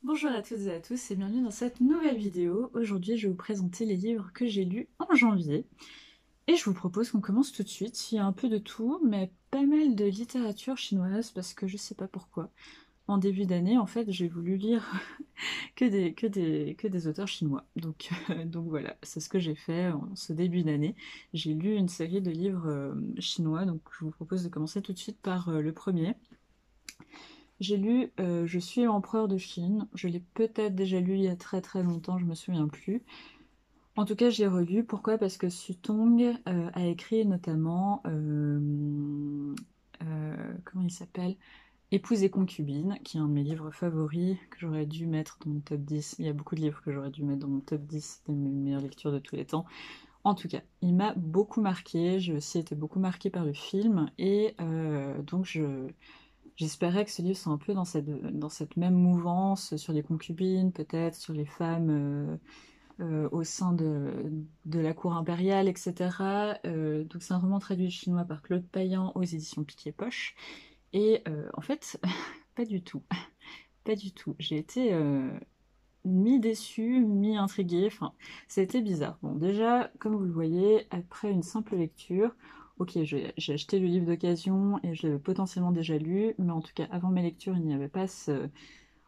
Bonjour à toutes et à tous et bienvenue dans cette nouvelle vidéo. Aujourd'hui, je vais vous présenter les livres que j'ai lus en janvier. Et je vous propose qu'on commence tout de suite. Il y a un peu de tout, mais pas mal de littérature chinoise parce que je sais pas pourquoi. En début d'année, en fait, j'ai voulu lire que des auteurs chinois. Donc voilà, c'est ce que j'ai fait en ce début d'année. J'ai lu une série de livres chinois, donc je vous propose de commencer tout de suite par le premier. J'ai lu Je suis l'empereur de Chine. Je l'ai peut-être déjà lu il y a très très longtemps, je me souviens plus. En tout cas, je l'ai relu. Pourquoi? Parce que Su Tong a écrit notamment, comment il s'appelle? Épouse et concubine, qui est un de mes livres favoris, que j'aurais dû mettre dans mon top 10. Il y a beaucoup de livres que j'aurais dû mettre dans mon top 10 de mes meilleures lectures de tous les temps. En tout cas, il m'a beaucoup marqué. J'ai aussi été beaucoup marquée par le film. Et donc, j'espérais que ce livre soit un peu dans cette même mouvance sur les concubines, peut-être, sur les femmes au sein de la cour impériale, etc. Donc c'est un roman traduit du chinois par Claude Payan aux éditions Piquet-Poche. Et en fait, pas du tout. Pas du tout. J'ai été mi-déçue, mi-intriguée. Enfin, ça a été bizarre. Bon, déjà, comme vous le voyez, après une simple lecture, ok, j'ai acheté le livre d'occasion et je l'avais potentiellement déjà lu, mais en tout cas, avant ma lecture, il n'y avait pas ce...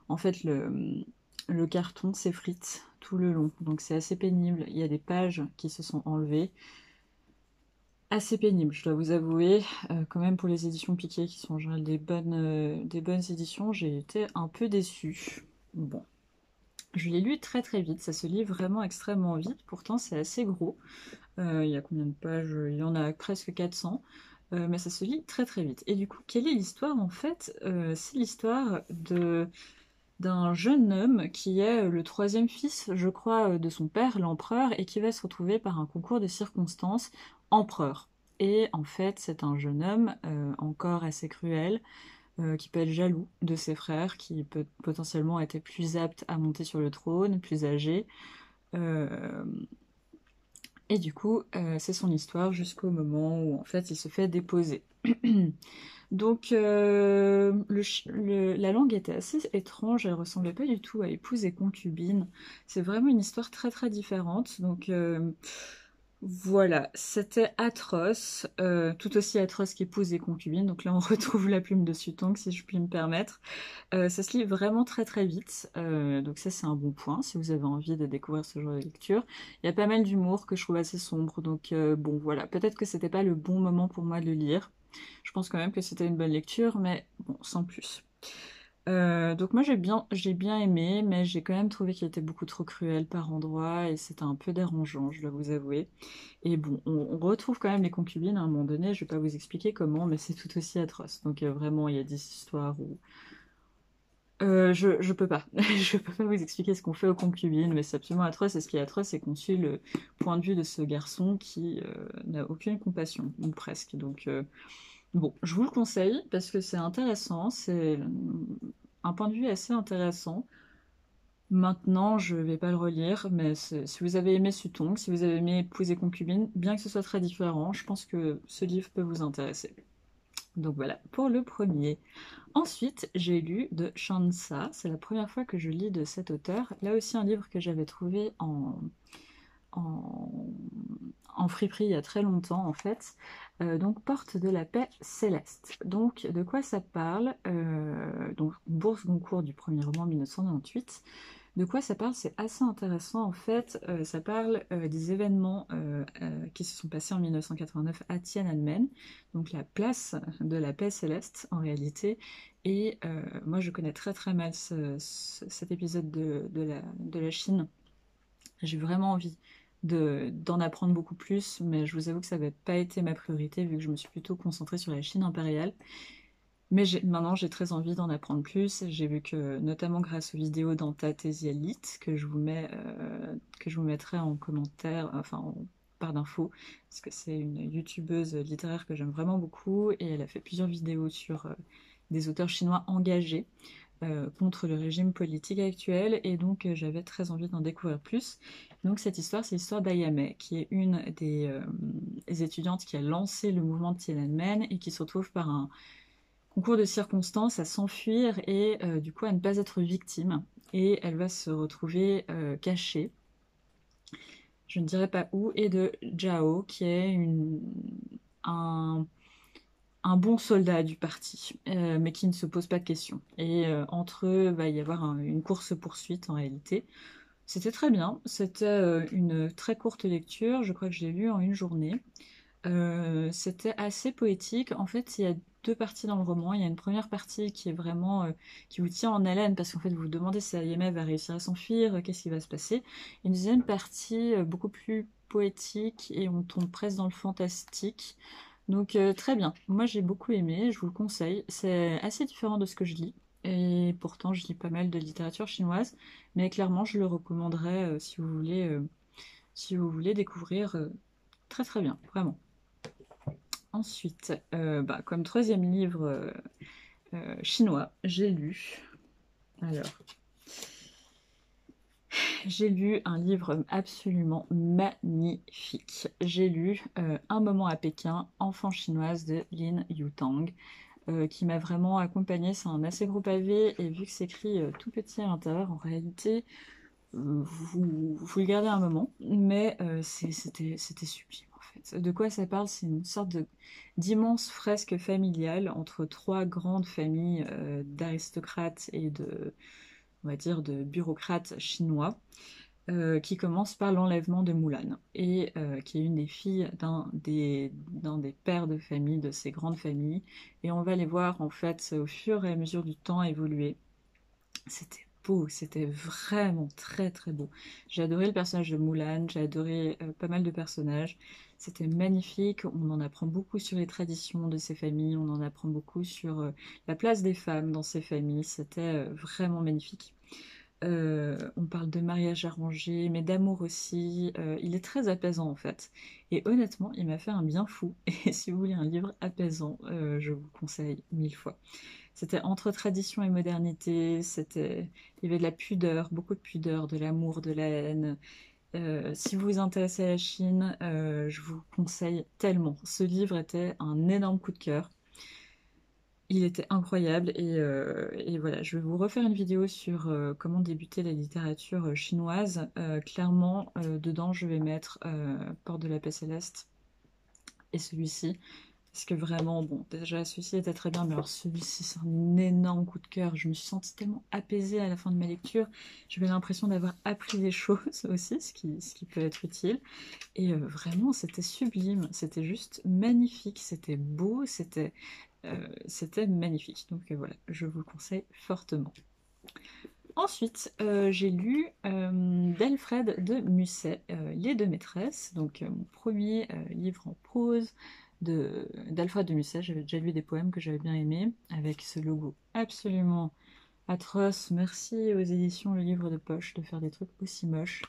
En fait, le carton s'effrite tout le long, donc c'est assez pénible. Il y a des pages qui se sont enlevées. Assez pénible, je dois vous avouer. Quand même, pour les éditions Piquet, qui sont en général des bonnes éditions, j'ai été un peu déçue. Bon. Je l'ai lu très très vite, ça se lit vraiment extrêmement vite, pourtant c'est assez gros. Il y a combien de pages? Il y en a presque 400, mais ça se lit très très vite. Et du coup, quelle est l'histoire en fait? C'est l'histoire d'un jeune homme qui est le troisième fils, je crois, de son père, l'empereur, et qui va se retrouver par un concours de circonstances empereur. Et en fait, c'est un jeune homme encore assez cruel, qui peut être jaloux de ses frères, qui peut potentiellement être plus apte à monter sur le trône, plus âgé. Euh, et du coup, c'est son histoire jusqu'au moment où en fait il se fait déposer. Donc la langue était assez étrange, elle ressemblait pas du tout à épouse et concubine. C'est vraiment une histoire très très différente. Donc voilà, c'était atroce, tout aussi atroce qu'épouse et concubine. Donc là on retrouve la plume de Sutong, si je puis me permettre. Ça se lit vraiment très très vite, donc ça c'est un bon point si vous avez envie de découvrir ce genre de lecture. Il y a pas mal d'humour que je trouve assez sombre, donc bon voilà, peut-être que c'était pas le bon moment pour moi de le lire. Je pense quand même que c'était une bonne lecture, mais bon, sans plus. Donc moi j'ai bien aimé, mais j'ai quand même trouvé qu'il était beaucoup trop cruel par endroits et c'était un peu dérangeant, je dois vous avouer. Et bon, on retrouve quand même les concubines à un moment donné, je vais pas vous expliquer comment, mais c'est tout aussi atroce. Donc vraiment, il y a des histoires où je peux pas. Je peux pas vous expliquer ce qu'on fait aux concubines, mais c'est absolument atroce. Et ce qui est atroce, c'est qu'on suit le point de vue de ce garçon qui n'a aucune compassion, ou presque. Donc, bon, je vous le conseille parce que c'est intéressant. C'est un point de vue assez intéressant. Maintenant, je vais pas le relire, mais si vous avez aimé Sutong, si vous avez aimé Épouse et concubine, bien que ce soit très différent, je pense que ce livre peut vous intéresser. Donc voilà, pour le premier. Ensuite, j'ai lu de Shansa. C'est la première fois que je lis de cet auteur. Là aussi, un livre que j'avais trouvé en, en friperie il y a très longtemps, en fait. Donc, Porte de la paix céleste. Donc, de quoi ça parle? Donc, Bourse Goncourt du premier roman 1998. De quoi ça parle? C'est assez intéressant en fait. Ça parle des événements qui se sont passés en 1989 à Tiananmen, donc la place de la paix céleste en réalité. Et moi je connais très très mal cet épisode de la Chine. J'ai vraiment envie d'en apprendre beaucoup plus, mais je vous avoue que ça n'avait pas été ma priorité vu que je me suis plutôt concentrée sur la Chine impériale. Mais maintenant, j'ai très envie d'en apprendre plus. J'ai vu que, notamment grâce aux vidéos d'Anta Elite, que je vous mettrai en commentaire, enfin en barre d'infos, parce que c'est une youtubeuse littéraire que j'aime vraiment beaucoup, et elle a fait plusieurs vidéos sur des auteurs chinois engagés contre le régime politique actuel, et donc j'avais très envie d'en découvrir plus. Donc cette histoire, c'est l'histoire d'Ayame, qui est une des étudiantes qui a lancé le mouvement de Tiananmen, et qui se retrouve par un concours de circonstances à s'enfuir et du coup à ne pas être victime. et elle va se retrouver cachée, je ne dirais pas où, et de Zhao, qui est un, un bon soldat du parti, mais qui ne se pose pas de questions. Et entre eux, va y avoir une course-poursuite en réalité. C'était très bien, c'était une très courte lecture, je crois que je l'ai lu en une journée. C'était assez poétique. En fait, il y a deux parties dans le roman. Il y a une première partie qui est vraiment qui vous tient en haleine parce qu'en fait vous vous demandez si Ayame va réussir à s'enfuir, qu'est-ce qui va se passer. Une deuxième partie beaucoup plus poétique et on tombe presque dans le fantastique. Donc très bien. Moi j'ai beaucoup aimé, je vous le conseille. C'est assez différent de ce que je lis. Et pourtant je lis pas mal de littérature chinoise, mais clairement je le recommanderais si vous voulez découvrir très très bien, vraiment. Ensuite, comme troisième livre chinois, alors, j'ai lu un livre absolument magnifique. J'ai lu Un moment à Pékin, enfant chinoise de Lin Yutang, qui m'a vraiment accompagnée. C'est un assez gros pavé et vu que c'est écrit tout petit à l'intérieur, en réalité, vous le gardez un moment, mais c'était sublime en fait. De quoi ça parle? C'est une sorte d'immense fresque familiale entre trois grandes familles d'aristocrates et on va dire, de bureaucrates chinois, qui commence par l'enlèvement de Mulan, et qui est une des filles d'un des pères de famille de ces grandes familles, et on va les voir en fait au fur et à mesure du temps évoluer. C'était beau, c'était vraiment très très beau. J'ai adoré le personnage de Mulan, j'ai adoré pas mal de personnages. C'était magnifique, on en apprend beaucoup sur les traditions de ces familles, on en apprend beaucoup sur la place des femmes dans ces familles. C'était vraiment magnifique. On parle de mariage arrangé, mais d'amour aussi. Il est très apaisant en fait. Et honnêtement, il m'a fait un bien fou. Et si vous voulez un livre apaisant, je vous conseille 1000 fois. C'était entre tradition et modernité, il y avait de la pudeur, beaucoup de pudeur, de l'amour, de la haine. Si vous vous intéressez à la Chine, je vous conseille tellement. Ce livre était un énorme coup de cœur. Il était incroyable et voilà, je vais vous refaire une vidéo sur comment débuter la littérature chinoise. Clairement, dedans, je vais mettre Porte de la paix céleste et celui-ci. Parce que vraiment, bon, déjà celui-ci était très bien, mais alors celui-ci, c'est un énorme coup de cœur. Je me suis sentie tellement apaisée à la fin de ma lecture. J'avais l'impression d'avoir appris des choses aussi, ce qui peut être utile. Et vraiment, c'était sublime. C'était juste magnifique. C'était beau. C'était magnifique. Donc voilà, je vous le conseille fortement. Ensuite, j'ai lu d'Alfred de Musset, Les deux maîtresses, donc mon premier livre en prose d'Alfred de Musset. J'avais déjà lu des poèmes que j'avais bien aimés, avec ce logo absolument atroce. Merci aux éditions Le Livre de Poche de faire des trucs aussi moches.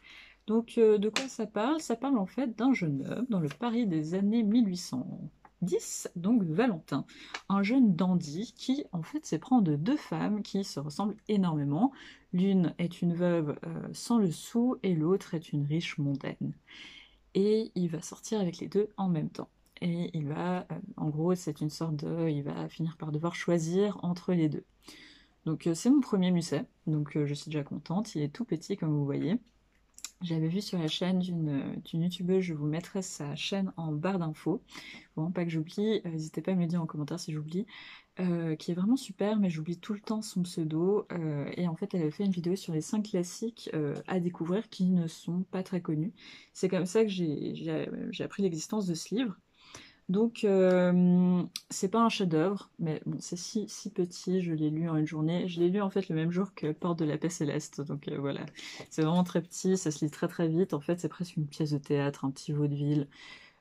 Donc de quoi ça parle? Ça parle en fait d'un jeune homme dans le Paris des années 1810, donc Valentin, un jeune dandy qui en fait s'éprend de deux femmes qui se ressemblent énormément. L'une est une veuve sans le sou et l'autre est une riche mondaine. Et il va sortir avec les deux en même temps. Et il va, en gros, c'est une sorte de... Il va finir par devoir choisir entre les deux. Donc c'est mon premier Musset, donc je suis déjà contente. Il est tout petit comme vous voyez. J'avais vu sur la chaîne d'une youtubeuse, je vous mettrai sa chaîne en barre d'infos. Vraiment pas que j'oublie, n'hésitez pas à me dire en commentaire si j'oublie. Qui est vraiment super, mais j'oublie tout le temps son pseudo. Et en fait, elle a fait une vidéo sur les 5 classiques à découvrir qui ne sont pas très connus. C'est comme ça que j'ai appris l'existence de ce livre. Donc, c'est pas un chef-d'œuvre, mais bon, c'est si petit, je l'ai lu en une journée. Je l'ai lu en fait le même jour que Porte de la paix céleste, donc voilà. C'est vraiment très petit, ça se lit très très vite. En fait, c'est presque une pièce de théâtre, un petit vaudeville.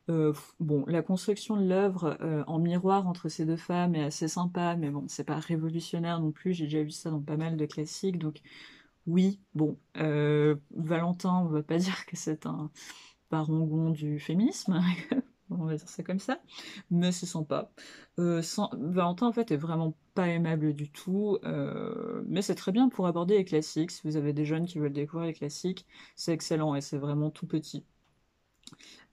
Bon, la construction de l'œuvre en miroir entre ces deux femmes est assez sympa, mais bon, c'est pas révolutionnaire non plus. J'ai déjà vu ça dans pas mal de classiques, donc oui, bon, Valentin, on va pas dire que c'est un parangon du féminisme, on va dire ça comme ça, mais c'est sympa. Valentin en fait est vraiment pas aimable du tout, mais c'est très bien pour aborder les classiques. Si vous avez des jeunes qui veulent découvrir les classiques, c'est excellent et c'est vraiment tout petit.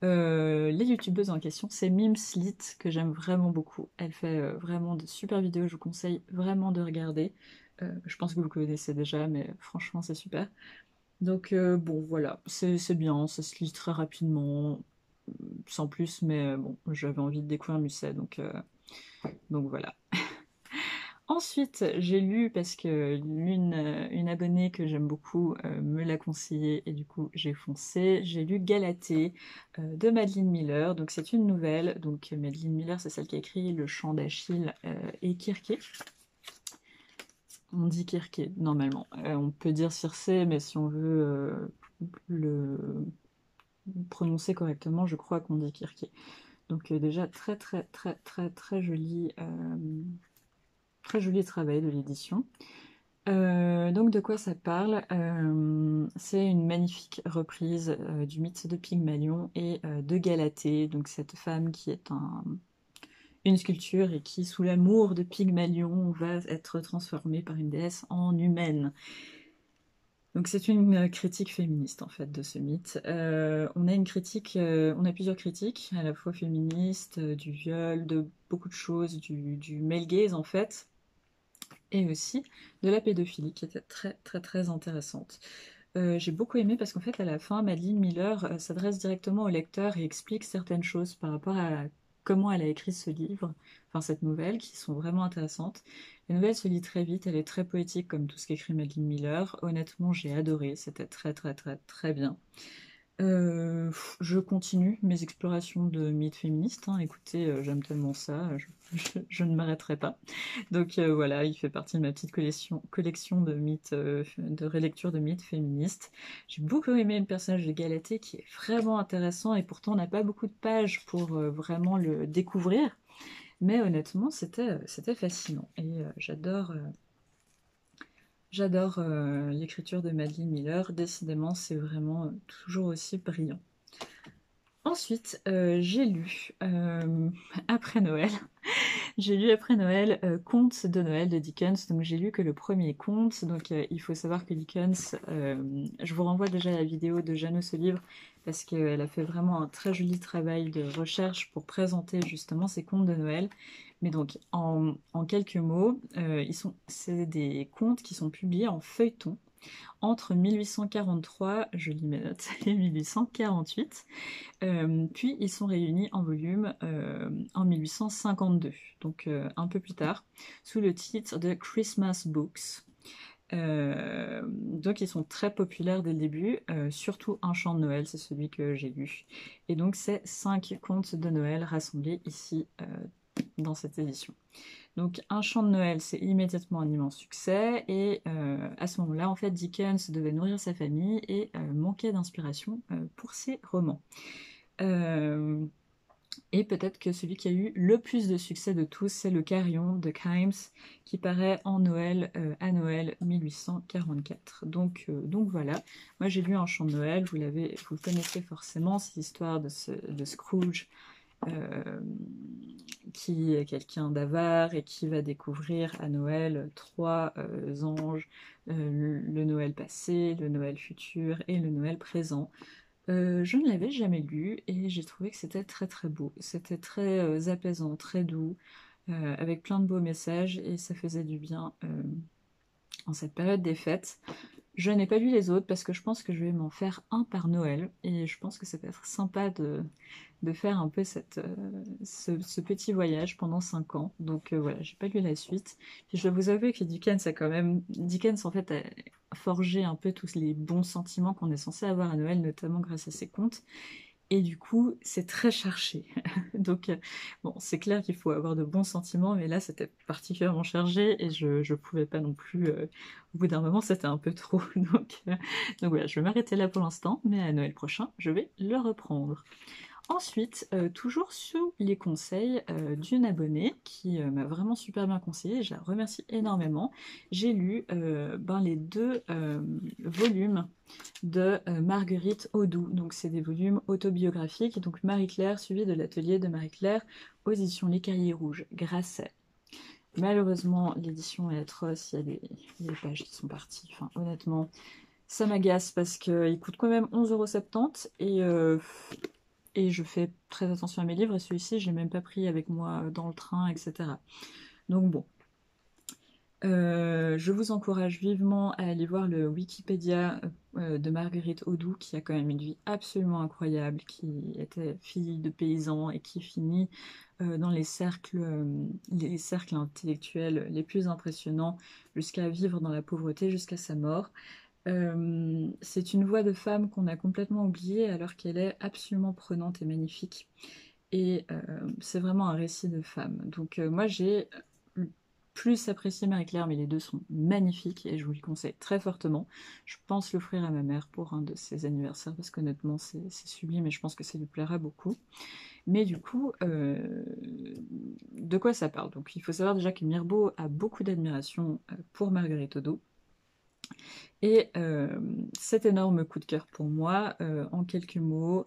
Les youtubeuses en question, c'est Mimslit que j'aime vraiment beaucoup. Elle fait vraiment de super vidéos, je vous conseille vraiment de regarder. Je pense que vous connaissez déjà, mais franchement, c'est super. Donc bon, voilà, c'est bien, ça se lit très rapidement, sans plus, mais bon, j'avais envie de découvrir Musset, donc voilà. Ensuite, j'ai lu, parce que une abonnée que j'aime beaucoup me l'a conseillé, et du coup j'ai foncé, j'ai lu Galatée de Madeline Miller, donc c'est une nouvelle, donc Madeline Miller c'est celle qui a écrit Le Chant d'Achille et Kirké. On dit Kirké, normalement. On peut dire Circé, mais si on veut le prononcer correctement, je crois qu'on dit Kirké. Donc déjà très très très très très joli travail de l'édition. Donc de quoi ça parle? C'est une magnifique reprise du mythe de Pygmalion et de Galatée, donc cette femme qui est une sculpture et qui, sous l'amour de Pygmalion, va être transformée par une déesse en humaine. Donc c'est une critique féministe en fait de ce mythe. On a une critique, on a plusieurs critiques, à la fois féministes, du viol, de beaucoup de choses, du male gaze en fait, et aussi de la pédophilie qui était très très très intéressante. J'ai beaucoup aimé parce qu'en fait à la fin Madeline Miller s'adresse directement au lecteur et explique certaines choses par rapport à comment elle a écrit ce livre, enfin cette nouvelle, qui sont vraiment intéressantes. La nouvelle se lit très vite, elle est très poétique comme tout ce qu'écrit Madeline Miller. Honnêtement j'ai adoré, c'était très très très très bien. Je continue mes explorations de mythes féministes, hein. Écoutez, j'aime tellement ça, je ne m'arrêterai pas. Donc voilà, il fait partie de ma petite collection de mythes, de relecture de mythes féministes. J'ai beaucoup aimé le personnage de Galatée qui est vraiment intéressant et pourtant on n'a pas beaucoup de pages pour vraiment le découvrir. Mais honnêtement, c'était fascinant et j'adore l'écriture de Madeline Miller. Décidément, c'est vraiment toujours aussi brillant. Ensuite, j'ai lu après Noël. J'ai lu après Noël Contes de Noël de Dickens, donc j'ai lu que le premier conte, donc il faut savoir que Dickens, je vous renvoie déjà à la vidéo de Jeanne ce livre, parce qu'elle a fait vraiment un très joli travail de recherche pour présenter justement ces contes de Noël. Mais donc en quelques mots, c'est des contes qui sont publiés en feuilleton entre 1843, je lis mes notes, et 1848. Puis ils sont réunis en volume en 1852, donc un peu plus tard, sous le titre de Christmas Books. Donc ils sont très populaires dès le début, surtout Un chant de Noël, c'est celui que j'ai lu. Et donc c'est 5 contes de Noël rassemblés ici dans cette édition. Donc Un chant de Noël, c'est immédiatement un immense succès, et à ce moment-là, en fait, Dickens devait nourrir sa famille et manquait d'inspiration pour ses romans. Et peut-être que celui qui a eu le plus de succès de tous, c'est Le Carillon de Kimes, qui paraît en Noël, à Noël 1844. Donc voilà, moi j'ai lu Un chant de Noël, vous le connaissez forcément, c'est l'histoire de Scrooge, qui est quelqu'un d'avare et qui va découvrir à Noël 3 anges, le Noël passé, le Noël futur et le Noël présent. Je ne l'avais jamais lu et j'ai trouvé que c'était très très beau. C'était très apaisant, très doux, avec plein de beaux messages et ça faisait du bien en cette période des fêtes. Je n'ai pas lu les autres parce que je pense que je vais m'en faire un par Noël et je pense que ça peut être sympa de faire un peu ce petit voyage pendant 5 ans. Donc voilà, j'ai pas lu la suite. Puis je dois vous avouer que Dickens en fait a forgé un peu tous les bons sentiments qu'on est censé avoir à Noël, notamment grâce à ses contes. Et du coup, c'est très chargé. Donc, bon, c'est clair qu'il faut avoir de bons sentiments, mais là, c'était particulièrement chargé et je pouvais pas non plus. Au bout d'un moment, c'était un peu trop. Donc voilà, je vais m'arrêter là pour l'instant, mais à Noël prochain, je vais le reprendre. Ensuite, toujours sous les conseils d'une abonnée qui m'a vraiment super bien conseillé, je la remercie énormément. J'ai lu les 2 volumes de Marguerite Audoux. Donc c'est des volumes autobiographiques. Donc Marie-Claire, suivi de l'atelier de Marie-Claire aux éditions Les Cahiers Rouges, Grasset. Malheureusement, l'édition est atroce, il y a des pages qui sont parties. Enfin, honnêtement, ça m'agace parce qu'il coûte quand même 11,70 € et je fais très attention à mes livres, et celui-ci, je l'ai même pas pris avec moi dans le train, etc. Donc bon. Je vous encourage vivement à aller voir le Wikipédia de Marguerite Audoux, qui a quand même une vie absolument incroyable, qui était fille de paysan et qui finit dans les cercles intellectuels les plus impressionnants, jusqu'à vivre dans la pauvreté, jusqu'à sa mort. C'est une voix de femme qu'on a complètement oubliée alors qu'elle est absolument prenante et magnifique. Et c'est vraiment un récit de femme. Donc moi j'ai plus apprécié Marie-Claire, mais les deux sont magnifiques et je vous les conseille très fortement. Je pense l'offrir à ma mère pour un de ses anniversaires parce qu'honnêtement c'est sublime et je pense que ça lui plaira beaucoup. Mais du coup, de quoi ça parle? Donc il faut savoir déjà que Mirbeau a beaucoup d'admiration pour Marguerite Audeau. Et cet énorme coup de cœur pour moi, en quelques mots,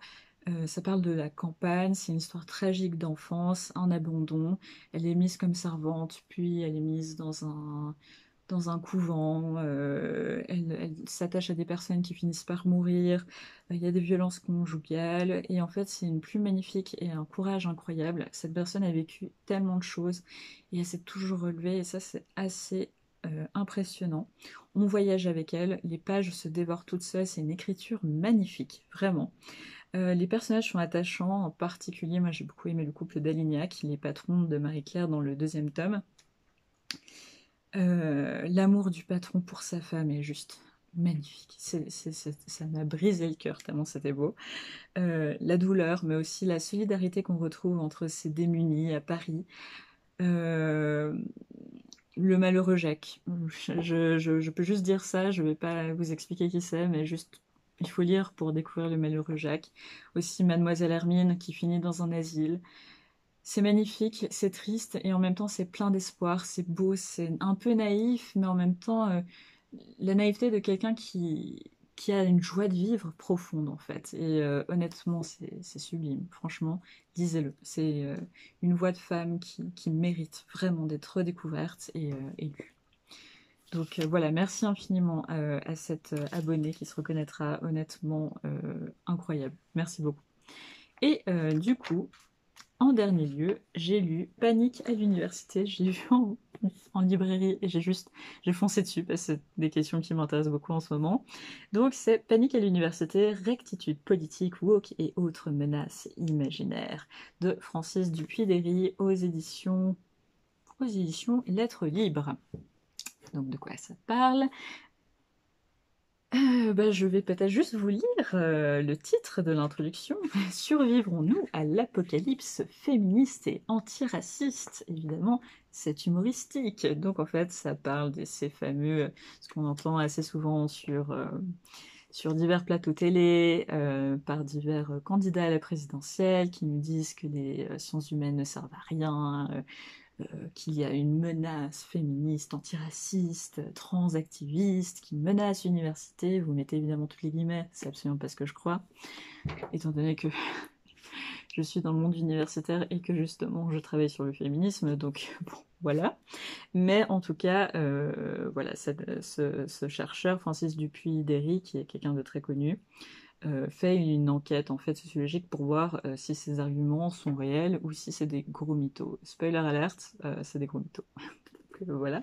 ça parle de la campagne, c'est une histoire tragique d'enfance, un abandon. Elle est mise comme servante, puis elle est mise dans un couvent, elle s'attache à des personnes qui finissent par mourir, il y a des violences conjugales, et en fait c'est une plume magnifique et un courage incroyable. Cette personne a vécu tellement de choses, et elle s'est toujours relevée, et ça c'est assez impressionnant. On voyage avec elle, les pages se dévorent toutes seules, c'est une écriture magnifique, vraiment. Les personnages sont attachants, en particulier, moi j'ai beaucoup aimé le couple d'Alignac, les patrons de Marie-Claire dans le deuxième tome. L'amour du patron pour sa femme est juste magnifique. Ça m'a brisé le cœur tellement c'était beau. La douleur, mais aussi la solidarité qu'on retrouve entre ces démunis à Paris. Euh, le malheureux Jacques. Je peux juste dire ça, je vais pas vous expliquer qui c'est, mais juste il faut lire pour découvrir le malheureux Jacques. Aussi Mademoiselle Hermine qui finit dans un asile. C'est magnifique, c'est triste et en même temps c'est plein d'espoir, c'est beau, c'est un peu naïf, mais en même temps la naïveté de quelqu'un qui a une joie de vivre profonde en fait. Et honnêtement c'est sublime, franchement, lisez-le. C'est une voix de femme qui mérite vraiment d'être redécouverte et lue. Donc voilà, merci infiniment à cette abonnée qui se reconnaîtra honnêtement incroyable. Merci beaucoup. Et du coup, en dernier lieu, j'ai lu Panique à l'université. Je l'ai vu en librairie et j'ai foncé dessus parce que c'est des questions qui m'intéressent beaucoup en ce moment. Donc c'est Panique à l'université, rectitude politique, woke et autres menaces imaginaires de Francis Dupuy-Derry aux éditions Lettres Libres. Donc de quoi ça parle? Je vais peut-être juste vous lire le titre de l'introduction. Survivrons-nous à l'apocalypse féministe et antiraciste? Évidemment, c'est humoristique. Donc en fait, ça parle de ces fameux, ce qu'on entend assez souvent sur divers plateaux télé, par divers candidats à la présidentielle, qui nous disent que les sciences humaines ne servent à rien, qu'il y a une menace féministe, antiraciste, transactiviste qui menace l'université. Vous mettez évidemment toutes les guillemets, c'est absolument pas ce que je crois, étant donné que je suis dans le monde universitaire et que justement je travaille sur le féminisme, donc bon, voilà. Mais en tout cas, voilà, ce chercheur, Francis Dupuy-Derry, qui est quelqu'un de très connu, fait une enquête en fait sociologique pour voir si ces arguments sont réels ou si c'est des gros mythos. Spoiler alert, c'est des gros mythos. Donc, voilà.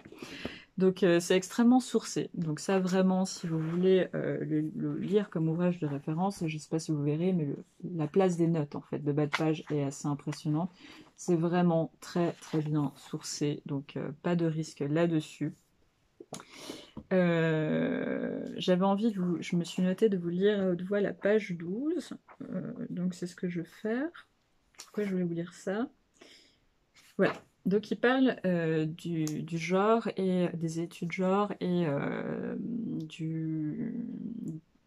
Donc c'est extrêmement sourcé. Donc ça vraiment, si vous voulez le lire comme ouvrage de référence, je ne sais pas si vous verrez, mais la place des notes en fait de bas de page est assez impressionnante. C'est vraiment très très bien sourcé, donc pas de risque là-dessus. J'avais envie je me suis noté de vous lire à haute voix la page 12. Donc c'est ce que je vais faire. Pourquoi je voulais vous lire ça? Voilà. Donc il parle du genre et des études genre et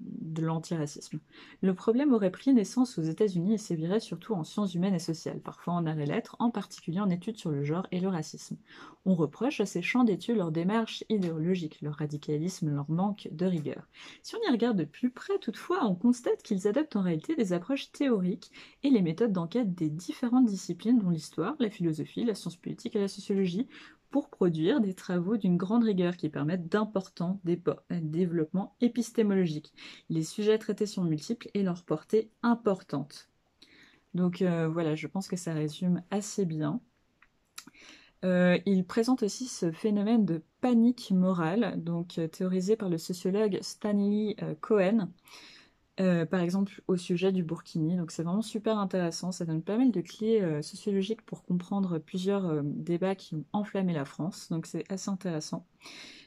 de l'antiracisme. Le problème aurait pris naissance aux États-Unis et sévirait surtout en sciences humaines et sociales, parfois en arts et lettres, en particulier en études sur le genre et le racisme. On reproche à ces champs d'études leur démarche idéologique, leur radicalisme, leur manque de rigueur. Si on y regarde de plus près, toutefois, on constate qu'ils adoptent en réalité des approches théoriques et les méthodes d'enquête des différentes disciplines dont l'histoire, la philosophie, la science politique et la sociologie, pour produire des travaux d'une grande rigueur qui permettent d'importants développements épistémologiques. Les sujets traités sont multiples et leur portée importante. Donc voilà, je pense que ça résume assez bien. Il présente aussi ce phénomène de panique morale, donc théorisé par le sociologue Stanley Cohen, par exemple au sujet du Burkini. Donc c'est vraiment super intéressant, ça donne pas mal de clés sociologiques pour comprendre plusieurs débats qui ont enflammé la France, donc c'est assez intéressant.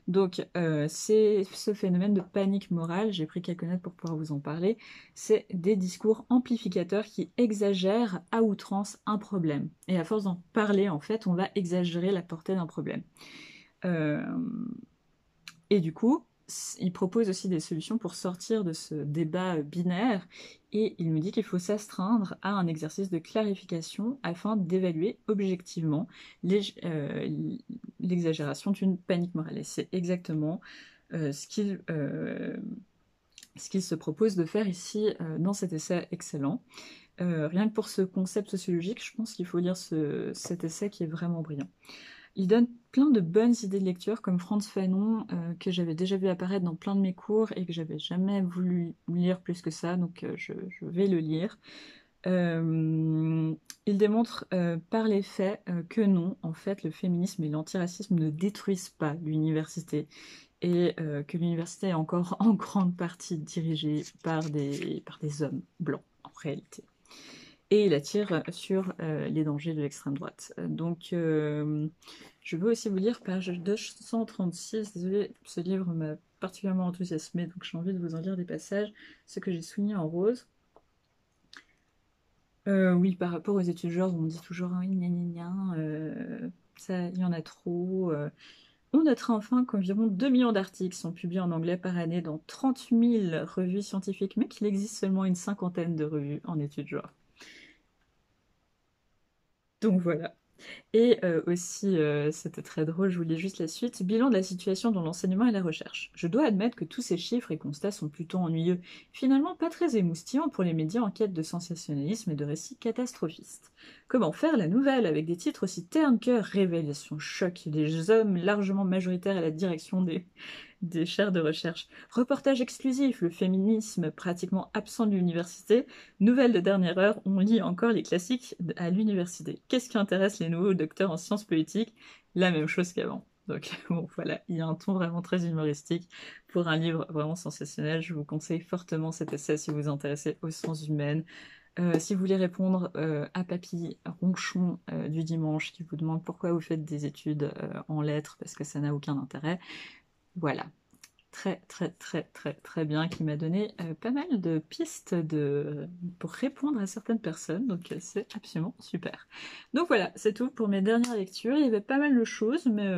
Donc, c'est ce phénomène de panique morale, j'ai pris quelques notes pour pouvoir vous en parler, c'est des discours amplificateurs qui exagèrent à outrance un problème. Et à force d'en parler, en fait, on va exagérer la portée d'un problème. Euh, et du coup, il propose aussi des solutions pour sortir de ce débat binaire, et il nous dit qu'il faut s'astreindre à un exercice de clarification afin d'évaluer objectivement l'exagération d'une panique morale. Et c'est exactement ce qu'il se propose de faire ici dans cet essai excellent. Rien que pour ce concept sociologique, je pense qu'il faut lire cet essai qui est vraiment brillant. Il donne plein de bonnes idées de lecture, comme Frantz Fanon, que j'avais déjà vu apparaître dans plein de mes cours et que j'avais jamais voulu lire plus que ça, donc je vais le lire. Il démontre par les faits que non, en fait, le féminisme et l'antiracisme ne détruisent pas l'université et que l'université est encore en grande partie dirigée par des hommes blancs, en réalité. Et il attire sur les dangers de l'extrême droite. Donc, je veux aussi vous lire page 236. Désolée, ce livre m'a particulièrement enthousiasmée, donc j'ai envie de vous en lire des passages, ce que j'ai souligné en rose. Oui, par rapport aux études genre, on dit toujours oui, gna gna gna, ça, il y en a trop. On notera enfin qu'environ 2 millions d'articles sont publiés en anglais par année dans 30 000 revues scientifiques, mais qu'il existe seulement une cinquantaine de revues en études genre. Donc voilà. Et aussi, c'était très drôle, je vous lis juste la suite. Bilan de la situation dans l'enseignement et la recherche. Je dois admettre que tous ces chiffres et constats sont plutôt ennuyeux, finalement pas très émoustillants pour les médias en quête de sensationnalisme et de récits catastrophistes. Comment faire la nouvelle avec des titres aussi ternes que Révélation choc des hommes largement majoritaires à la direction des chaires de recherche. Reportage exclusif, le féminisme pratiquement absent de l'université. Nouvelle de dernière heure, on lit encore les classiques à l'université. Qu'est-ce qui intéresse les nouveaux docteurs en sciences politiques? La même chose qu'avant. Donc bon, voilà, il y a un ton vraiment très humoristique pour un livre vraiment sensationnel. Je vous conseille fortement cet essai si vous vous intéressez aux sciences humaines. Si vous voulez répondre à Papy Ronchon du dimanche qui vous demande pourquoi vous faites des études en lettres parce que ça n'a aucun intérêt, voilà, très très très très très bien, qui m'a donné pas mal de pistes pour répondre à certaines personnes, donc c'est absolument super. Donc voilà, c'est tout pour mes dernières lectures. Il y avait pas mal de choses, mais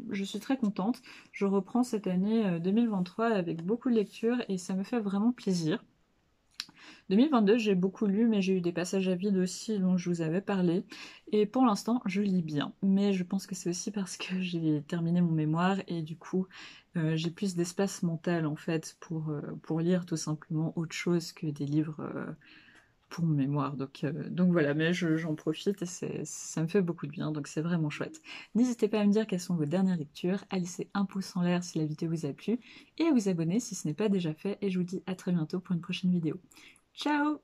je suis très contente. Je reprends cette année 2023 avec beaucoup de lectures et ça me fait vraiment plaisir. 2022, j'ai beaucoup lu, mais j'ai eu des passages à vide aussi dont je vous avais parlé. Et pour l'instant, je lis bien. Mais je pense que c'est aussi parce que j'ai terminé mon mémoire et du coup, j'ai plus d'espace mental en fait pour lire tout simplement autre chose que des livres pour mon mémoire. Donc voilà, mais j'en profite et ça me fait beaucoup de bien, donc c'est vraiment chouette. N'hésitez pas à me dire quelles sont vos dernières lectures, à laisser un pouce en l'air si la vidéo vous a plu et à vous abonner si ce n'est pas déjà fait. Et je vous dis à très bientôt pour une prochaine vidéo. Ciao!